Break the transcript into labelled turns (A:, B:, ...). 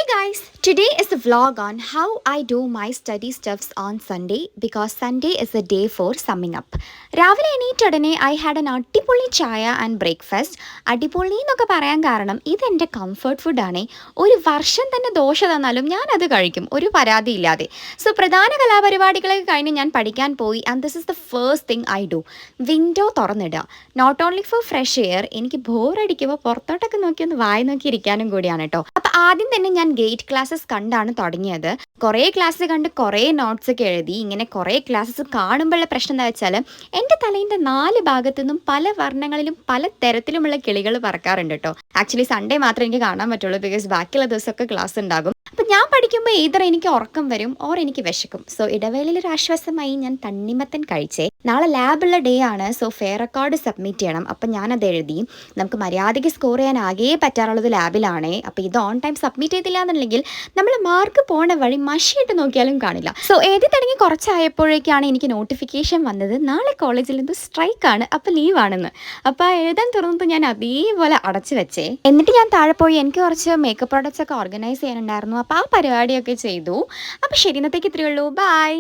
A: Hey guys, today is a vlog on how I do my study stuffs on Sunday because Sunday is a day for summing up. രാവിലെ എണീറ്റ ഉടനെ I had an അടിപൊളി ചായ and breakfast. അടിപൊളി എന്നൊക്കെ പറയാൻ കാരണം ഇതെൻ്റെ comfort ഫുഡാണേ. ഒരു വർഷം തന്നെ ദോശ തന്നാലും ഞാനത് കഴിക്കും, ഒരു പരാതിയില്ലാതെ. സോ പ്രധാന കലാപരിപാടികളൊക്കെ കഴിഞ്ഞ് ഞാൻ പഠിക്കാൻ പോയി and this is the first thing I do. Window തുറന്നിടുക. Not only for fresh air, എനിക്ക് ബോറടിക്കുമ്പോൾ പുറത്തോട്ടൊക്കെ നോക്കി ഒന്ന് വായി നോക്കി ഇരിക്കാനും കൂടിയാണ് കേട്ടോ. അപ്പോൾ ആദ്യം തന്നെ ഞാൻ ഗേറ്റ് ക്ലാസ്സസ് കണ്ടാണ് തുടങ്ങിയത്. കുറേ ക്ലാസ് കണ്ട് കുറേ നോട്ട്സ് ഒക്കെ എഴുതി. ഇങ്ങനെ കുറേ ക്ലാസ്സസ് കാണുമ്പോഴുള്ള പ്രശ്നം എന്താ വെച്ചാൽ എൻ്റെ തലേൻ്റെ 4 ഭാഗത്തു നിന്നും പല വർണ്ണങ്ങളിലും പല തരത്തിലുമുള്ള കിളികൾ പറക്കാറുണ്ട് കേട്ടോ. ആക്ച്വലി സൺഡേ മാത്രമേ എനിക്ക് കാണാൻ പറ്റുള്ളൂ, ബിക്കോസ് ബാക്കിയുള്ള ദിവസമൊക്കെ ക്ലാസ് ഉണ്ടാകും. അപ്പം ഞാൻ പഠിക്കുമ്പോൾ either എനിക്ക് ഉറക്കം വരും ഓർ എനിക്ക് വിശക്കും. സോ ഇടവേളയിൽ ഒരു ആശ്വാസമായി ഞാൻ തണ്ണിമത്തൻ കഴിച്ചേ. നാളെ ലാബുള്ള ഡേ ആണ്, സോ ഫെയർ റെക്കോർഡ് സബ്മിറ്റ് ചെയ്യണം. അപ്പം ഞാനത് എഴുതി. നമുക്ക് മര്യാദയ്ക്ക് സ്കോർ ചെയ്യാൻ ആകെ പറ്റാറുള്ളത് ലാബിലാണേ. അപ്പോൾ ഇത് ഓൺ ടൈം സബ്മിറ്റ് ചെയ്തില്ല എന്നുണ്ടെങ്കിൽ നമ്മൾ മാർക്ക് പോണ വഴി മഷിയിട്ട് നോക്കിയാലും കാണില്ല. സോ എഴുതി തുടങ്ങി കുറച്ചായപ്പോഴേക്കാണ് എനിക്ക് നോട്ടിഫിക്കേഷൻ വന്നത്, നാളെ കോളേജിൽ എന്തോ സ്ട്രൈക്കാണ്, അപ്പോൾ ലീവാണെന്ന്. അപ്പോൾ എഴുതാൻ തുറന്നപ്പോൾ ഞാൻ അതേപോലെ അടച്ചു വെച്ചേ. എന്നിട്ട് ഞാൻ താഴെ പോയി എനിക്ക് കുറച്ച് മേക്കപ്പ് പ്രോഡക്റ്റ്സ് ഒക്കെ ഓർഗനൈസ് ചെയ്യാനുണ്ടായിരുന്നു. അപ്പോൾ ആ പരിപാടിയൊക്കെ ചെയ്തു. അപ്പോൾ ശരി, ഇന്നത്തേക്ക് ഇത്രയേ ഉള്ളൂ. ബൈ.